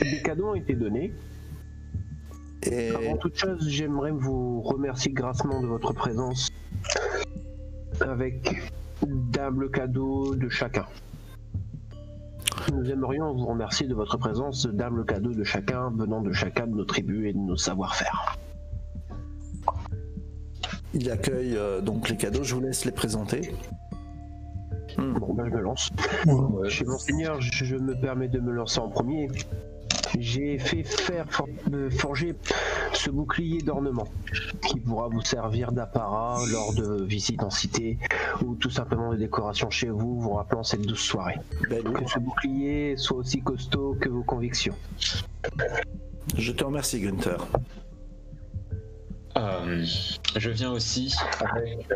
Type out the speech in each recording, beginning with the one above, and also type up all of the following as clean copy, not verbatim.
des cadeaux ont été donnés. Et... Avant toute chose, j'aimerais vous remercier grassement de votre présence avec d'humbles cadeaux de chacun. Nous aimerions vous remercier de votre présence, d'humbles cadeaux de chacun, venant de chacun de nos tribus et de nos savoir-faire. Il accueille donc les cadeaux, je vous laisse les présenter. Bon, ben je me lance. Chez Monseigneur, je me permets de me lancer en premier. J'ai fait forger ce bouclier d'ornement qui pourra vous servir d'apparat lors de visites en cité ou tout simplement de décoration chez vous, vous rappelant cette douce soirée. Que ce bouclier soit aussi costaud que vos convictions. Je te remercie, Gunther. Je viens aussi avec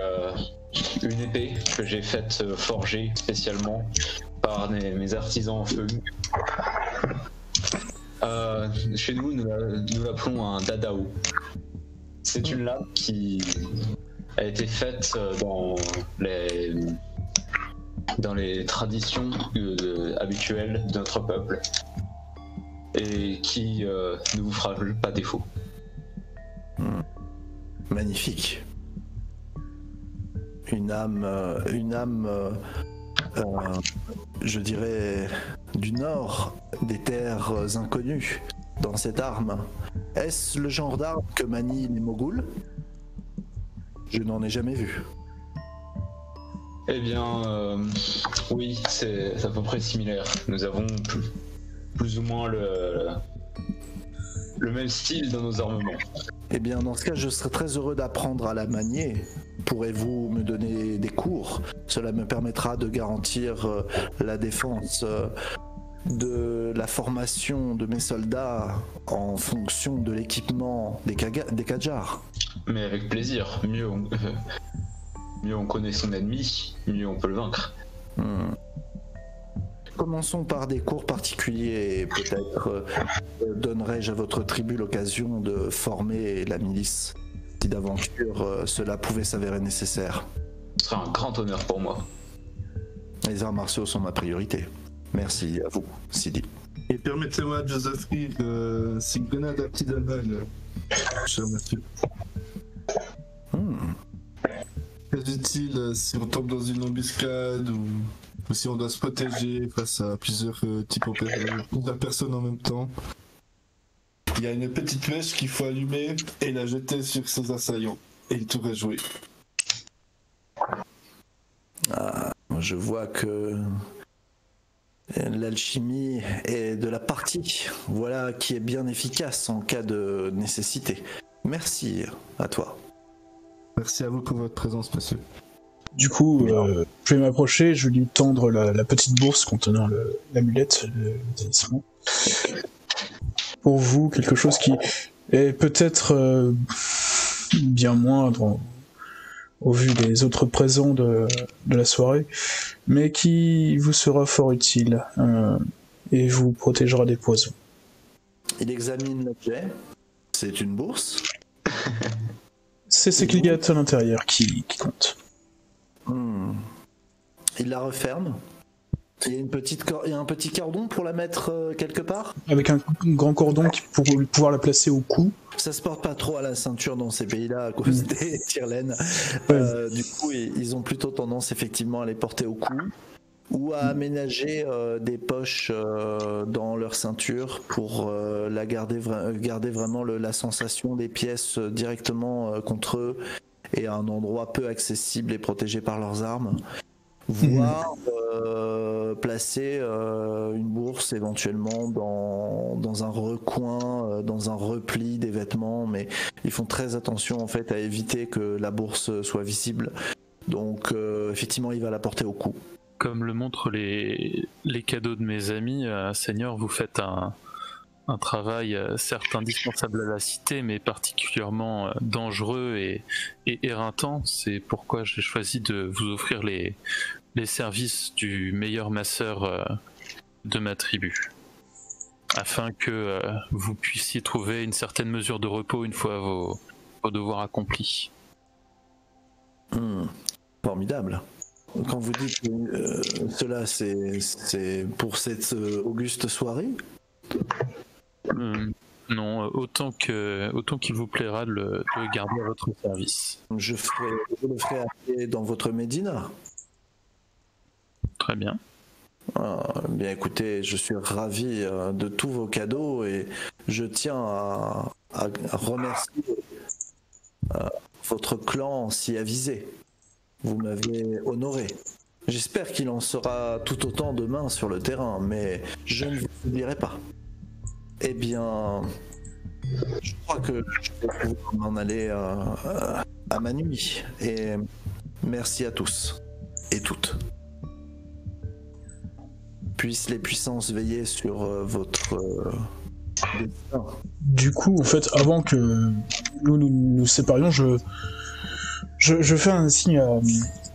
une épée que j'ai faite forger spécialement par mes artisans en feu. Chez nous, nous l'appelons un dadao. C'est une lame qui a été faite dans les traditions habituelles de notre peuple et qui ne vous fera pas défaut. Magnifique. Une âme, je dirais, du nord, des terres inconnues dans cette arme. Est-ce le genre d'arme que manient les Moghuls? Je n'en ai jamais vu. Eh bien, oui, c'est à peu près similaire. Nous avons plus ou moins le même style dans nos armements. Eh bien, dans ce cas, je serais très heureux d'apprendre à la manier. Pourrez-vous me donner des cours? Cela me permettra de garantir la défense de la formation de mes soldats en fonction de l'équipement des Kadjars. Mais avec plaisir. Mieux on connaît son ennemi, mieux on peut le vaincre. Commençons par des cours particuliers et peut-être donnerai-je à votre tribu l'occasion de former la milice si d'aventure cela pouvait s'avérer nécessaire. Ce sera un grand honneur pour moi. Les arts martiaux sont ma priorité. Merci à vous, Sidi. Et permettez-moi de vous offrir ces grenades à petite balle, cher monsieur. Très utile si on tombe dans une embuscade ou si on doit se protéger face à plusieurs personnes en même temps. Il y a une petite mèche qu'il faut allumer et la jeter sur ses assaillants. Et le tour est joué. Je vois que l'alchimie est de la partie. Voilà qui est bien efficace en cas de nécessité. Merci à toi. Merci à vous pour votre présence, monsieur. Du coup, je vais m'approcher, je vais lui tendre la petite bourse contenant l'amulette, le talisman. Pour vous, quelque chose qui est peut-être bien moindre au vu des autres présents de la soirée, mais qui vous sera fort utile et vous protégera des poisons. Il examine l'objet. C'est une bourse. C'est ce qu'il y a à l'intérieur qui compte. Il la referme. Il y a un petit cordon pour la mettre quelque part. Avec un grand cordon pour pouvoir la placer au cou. Ça se porte pas trop à la ceinture dans ces pays-là à cause des tire-laines. Du coup, ils ont plutôt tendance effectivement à les porter au cou ou à aménager des poches dans leur ceinture pour garder vraiment la sensation des pièces directement contre eux et à un endroit peu accessible et protégé par leurs armes. Voire placer une bourse éventuellement dans un recoin, dans un repli des vêtements, mais ils font très attention en fait à éviter que la bourse soit visible. Donc effectivement, il va la porter au cou. Comme le montrent les cadeaux de mes amis, Seigneur, vous faites un travail certes indispensable à la cité, mais particulièrement dangereux et éreintant. C'est pourquoi j'ai choisi de vous offrir les services du meilleur masseur de ma tribu, afin que vous puissiez trouver une certaine mesure de repos une fois vos devoirs accomplis. Formidable. Quand vous dites cela, c'est pour cette auguste soirée ? Non, autant qu'il vous plaira de le garder à votre service. Je le ferai appeler dans votre Médina. Très bien. Bien écoutez, je suis ravi de tous vos cadeaux et je tiens à remercier votre clan si avisé. Vous m'avez honoré. J'espère qu'il en sera tout autant demain sur le terrain, mais je ne vous oublierai pas. Eh bien, je crois que je vais pouvoir m'en aller à ma nuit. Et merci à tous et toutes. Puissent les puissances veiller sur votre destin. Du coup, en fait, avant que nous séparions, je fais un signe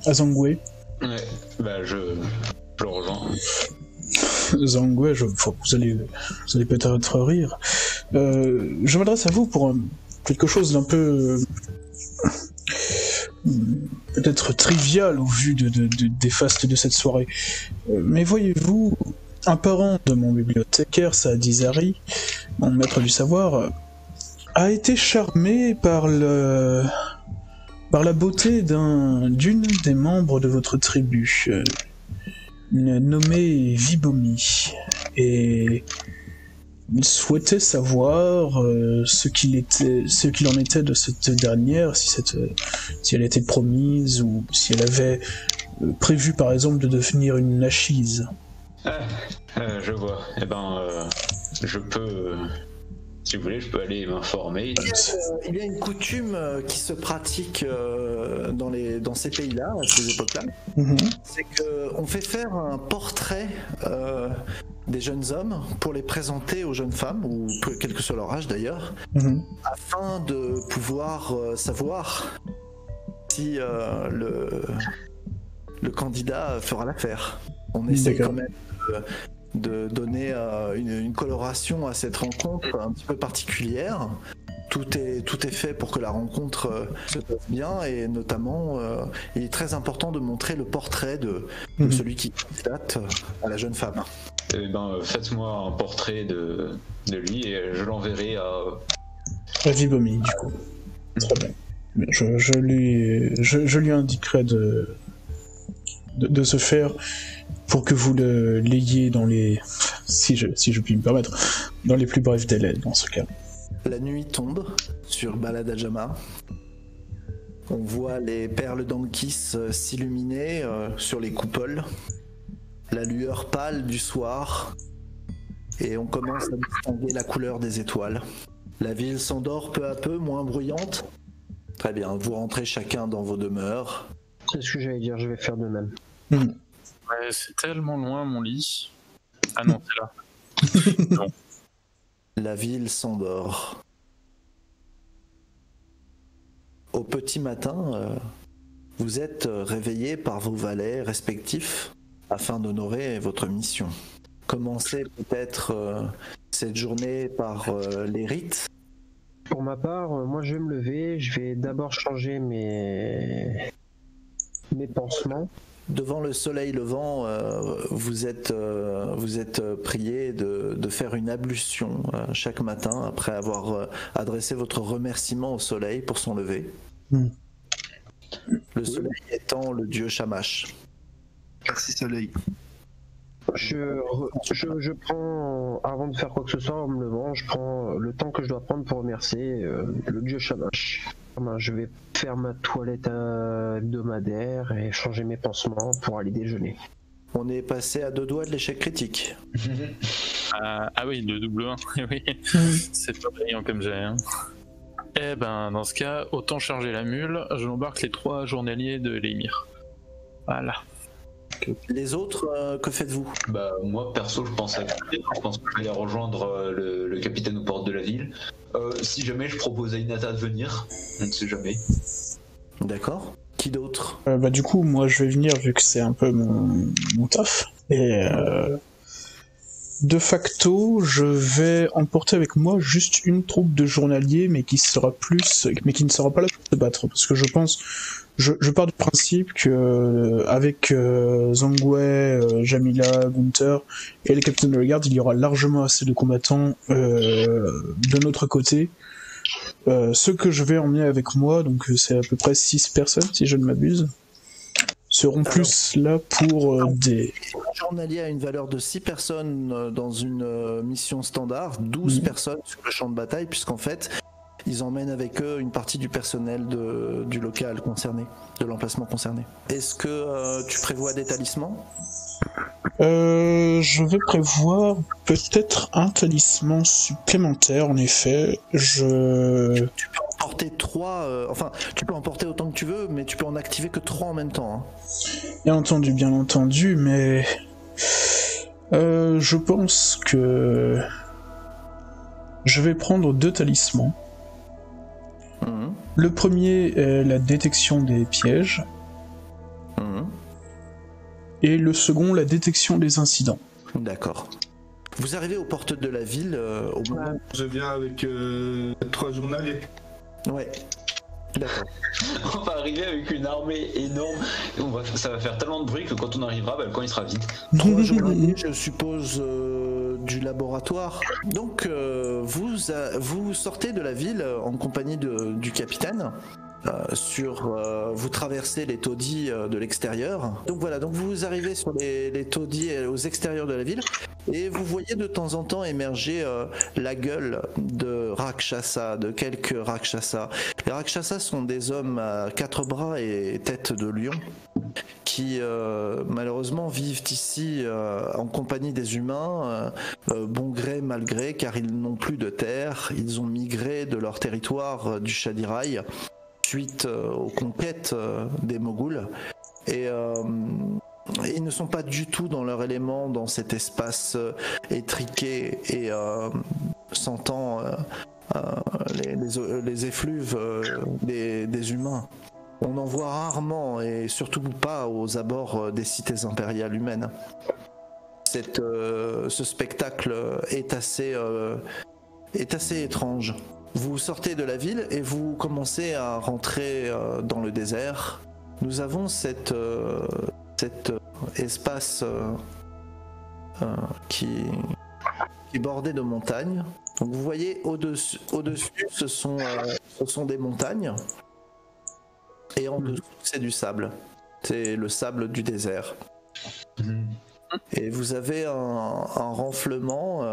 à Zangwei. Ouais, bah je le rejoins. Zangwei, vous allez peut-être rire. Je m'adresse à vous pour quelque chose d'un peu peut-être trivial au vu des fastes de cette soirée. Mais voyez-vous, un parent de mon bibliothécaire, Saadizari, mon maître du savoir, a été charmé par la beauté d'une des membres de votre tribu, nommée Vibomi, et il souhaitait savoir ce qu'il en était de cette dernière, si elle était promise ou si elle avait prévu par exemple de devenir une nachise. Je vois. Eh ben, je peux, si vous voulez, je peux aller m'informer. Il y a une coutume qui se pratique dans ces pays-là, à ces époques-là. C'est qu'on fait faire un portrait des jeunes hommes pour les présenter aux jeunes femmes, ou quel que soit leur âge d'ailleurs, afin de pouvoir savoir si le candidat fera l'affaire. On essaie quand même de donner une coloration à cette rencontre un petit peu particulière. Tout est fait pour que la rencontre se passe bien, et notamment il est très important de montrer le portrait de celui qui candidate à la jeune femme. Eh ben, faites-moi un portrait de lui et je l'enverrai à Vibomi, du coup. Très bien. Je lui indiquerai de se faire pour que vous l'ayez dans les, si je puis me permettre, dans les plus brefs délais dans ce cas. La nuit tombe sur Baladajama. On voit les perles d'Ankis s'illuminer sur les coupoles, la lueur pâle du soir, et on commence à distinguer la couleur des étoiles. La ville s'endort peu à peu, moins bruyante. Très bien, vous rentrez chacun dans vos demeures. C'est ce que j'allais dire, je vais faire de même. Ouais, c'est tellement loin mon lit. Ah non, c'est là. Non. La ville s'endort. Au petit matin, vous êtes réveillés par vos valets respectifs afin d'honorer votre mission. Commencez peut-être cette journée par les rites. Pour ma part, moi je vais me lever, je vais d'abord changer mes pansements. Devant le soleil levant, vous êtes prié de faire une ablution chaque matin après avoir adressé votre remerciement au soleil pour son lever. Le soleil étant le dieu Shamash. Merci soleil. Je prends, avant de faire quoi que ce soit en me levant, je prends le temps que je dois prendre pour remercier le dieu Shamash. Je vais faire ma toilette hebdomadaire et changer mes pansements pour aller déjeuner. On est passé à 2 doigts de l'échec critique. Ah oui, le double 1, oui. C'est pas brillant comme j'ai. Hein. Eh ben, dans ce cas, autant charger la mule, je m'embarque les 3 journaliers de l'émir. Voilà. Les autres, que faites-vous? Bah moi perso je pense que je vais aller rejoindre le capitaine aux portes de la ville. Si jamais je propose à Inata de venir, on ne sait jamais. D'accord. Qui d'autre? Du coup, moi je vais venir vu que c'est un peu mon taf. Et De facto, je vais emporter avec moi juste une troupe de journaliers, mais qui ne sera pas là pour se battre, parce que je pars du principe que avec Zangwei, Jamila, Gunther et les capitaines de la garde, il y aura largement assez de combattants de notre côté. Ceux que je vais emmener avec moi, donc c'est à peu près 6 personnes si je ne m'abuse, seront plus là pour des... Un journalier a une valeur de 6 personnes dans une mission standard, 12 personnes sur le champ de bataille, puisqu'en fait, ils emmènent avec eux une partie du personnel du local concerné, de l'emplacement concerné. Est-ce que tu prévois des talismans ? Je vais prévoir peut-être un talisman supplémentaire, en effet. Tu peux emporter 3, tu peux emporter autant que tu veux, mais tu peux en activer que 3 en même temps. Bien entendu, mais... je pense que... Je vais prendre 2 talismans. Le premier est la détection des pièges. Et le second, la détection des incidents. D'accord. Vous arrivez aux portes de la ville au moment... Je viens avec 3 journaliers. Ouais. D'accord. On va arriver avec une armée énorme. Ça va faire tellement de bruit que quand on arrivera, le camp il sera vide. 3 journaliers, je suppose, du laboratoire. Donc, vous sortez de la ville en compagnie du capitaine. Vous traversez les taudis de l'extérieur. Donc voilà, donc vous arrivez sur les taudis aux extérieurs de la ville et vous voyez de temps en temps émerger la gueule de Rakshasa, de quelques Rakshasa. Les Rakshasa sont des hommes à 4 bras et tête de lion qui malheureusement vivent ici en compagnie des humains, bon gré mal gré, car ils n'ont plus de terre, ils ont migré de leur territoire du Shadirai suite aux conquêtes des Moghuls et ils ne sont pas du tout dans leur élément dans cet espace étriqué et sentant les effluves des humains. On en voit rarement et surtout pas aux abords des cités impériales humaines. Ce spectacle est assez étrange. Vous sortez de la ville et vous commencez à rentrer dans le désert. Nous avons cet espace qui est bordé de montagnes. Donc vous voyez au-dessus ce sont des montagnes et en dessous c'est du sable. C'est le sable du désert. Et vous avez un renflement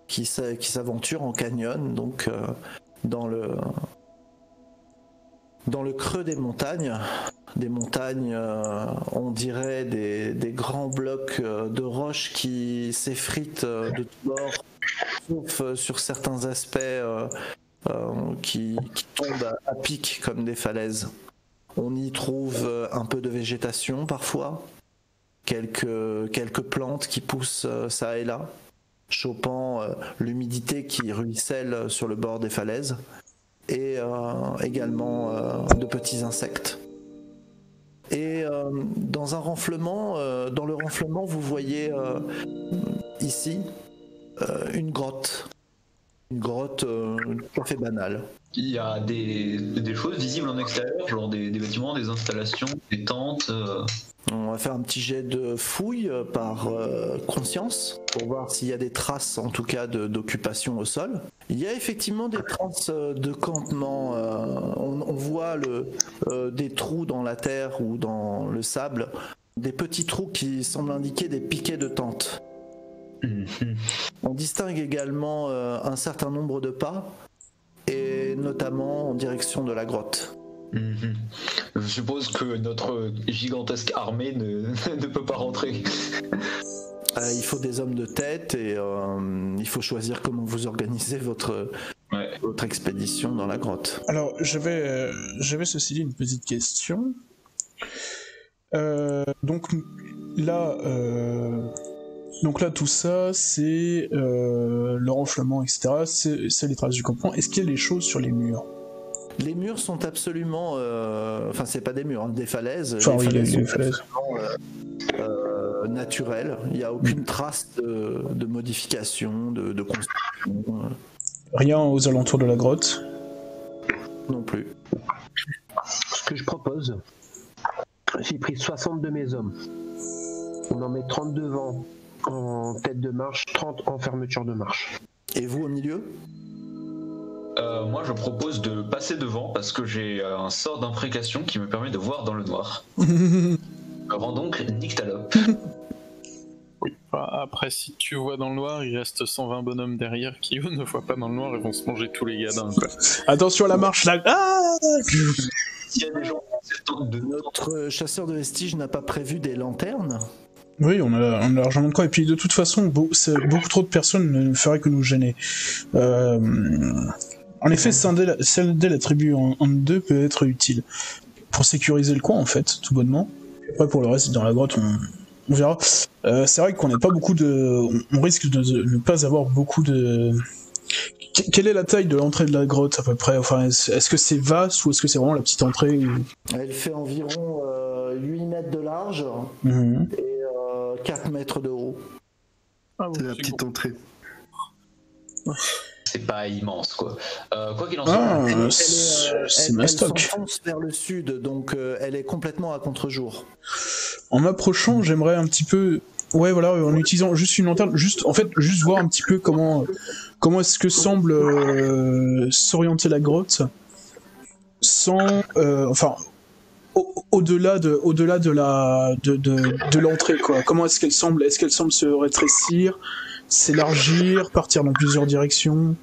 qui s'aventure en canyon, donc dans le creux des montagnes, on dirait des grands blocs de roches qui s'effritent de tous bords, sauf sur certains aspects qui tombent à pic comme des falaises. On y trouve un peu de végétation parfois, quelques plantes qui poussent ça et là, chopant l'humidité qui ruisselle sur le bord des falaises, et également de petits insectes. Et dans le renflement, vous voyez ici une grotte tout à fait banale. Il y a des choses visibles en extérieur, genre des bâtiments, des installations, des tentes. On va faire un petit jet de fouille par conscience pour voir s'il y a des traces, en tout cas, d'occupation au sol. Il y a effectivement des traces de campement. On voit des trous dans la terre ou dans le sable, des petits trous qui semblent indiquer des piquets de tentes. On distingue également un certain nombre de pas, et notamment en direction de la grotte. Je suppose que notre gigantesque armée ne peut pas rentrer. Il faut des hommes de tête et il faut choisir comment vous organisez votre expédition dans la grotte. Alors, j'avais ceci dit une petite question. Donc là, tout ça, c'est le renflement, etc. C'est les traces du campement. Est-ce qu'il y a des choses sur les murs ? Les murs sont absolument... Enfin, c'est pas des murs, hein, des falaises. Enfin, les falaises. naturel. Il n'y a aucune trace de modification, de construction. Rien aux alentours de la grotte. Non plus. Ce que je propose, j'ai pris 60 de mes hommes. On en met 30 devant en tête de marche, 30 en fermeture de marche. Et vous au milieu? Moi je propose de passer devant parce que j'ai un sort d'imprécation qui me permet de voir dans le noir. Je rends donc Nyctalope. Oui. Après, si tu vois dans le noir, il reste 120 bonhommes derrière qui eux ne voient pas dans le noir et vont se manger tous les gadins. Quoi. Attention à la marche là. Ah S'il y a des gens de Notre chasseur de vestiges n'a pas prévu des lanternes? Oui, on a largement de quoi. Et puis de toute façon, beaucoup trop de personnes ne feraient que nous gêner. En effet, scinder la tribu en deux peut être utile. Pour sécuriser le coin, en fait, tout bonnement. Après, pour le reste, dans la grotte, on verra. C'est vrai qu'on n'a pas beaucoup de... On risque de ne pas avoir beaucoup de... Quelle est la taille de l'entrée de la grotte, à peu près? Enfin, est-ce que c'est vaste ou est-ce que c'est vraiment la petite entrée ou... Elle fait environ 8 mètres de large et 4 mètres de haut. Ah, C'est la petite entrée. C'est pas immense quoi. Quoi qu'il en soit, c'est Elle mastoc. s'enfonce vers le sud, donc elle est complètement à contre-jour. En m'approchant, j'aimerais un petit peu... Ouais, voilà, en utilisant juste une lanterne, juste voir un petit peu comment est-ce que semble s'orienter la grotte, sans... au-delà de l'entrée, quoi. Comment est-ce qu'elle semble se rétrécir, s'élargir, partir dans plusieurs directions?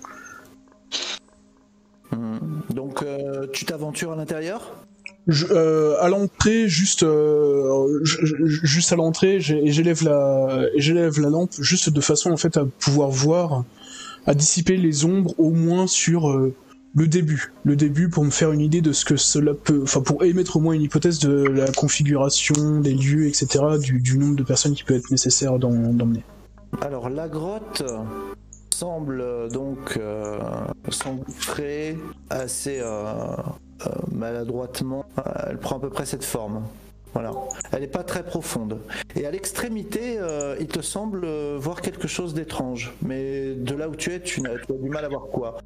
Donc tu t'aventures à l'intérieur? À l'entrée, juste à l'entrée, j'élève la lampe juste de façon en fait à pouvoir voir, à dissiper les ombres au moins sur le début pour me faire une idée de ce que cela peut, enfin pour émettre au moins une hypothèse de la configuration, des lieux, etc., du nombre de personnes qui peut être nécessaire d'emmener. Alors la grotte semble donc s'engouffrer assez maladroitement. Elle prend à peu près cette forme. Voilà. Elle n'est pas très profonde. Et à l'extrémité, il te semble voir quelque chose d'étrange. Mais de là où tu es, tu as du mal à voir quoi.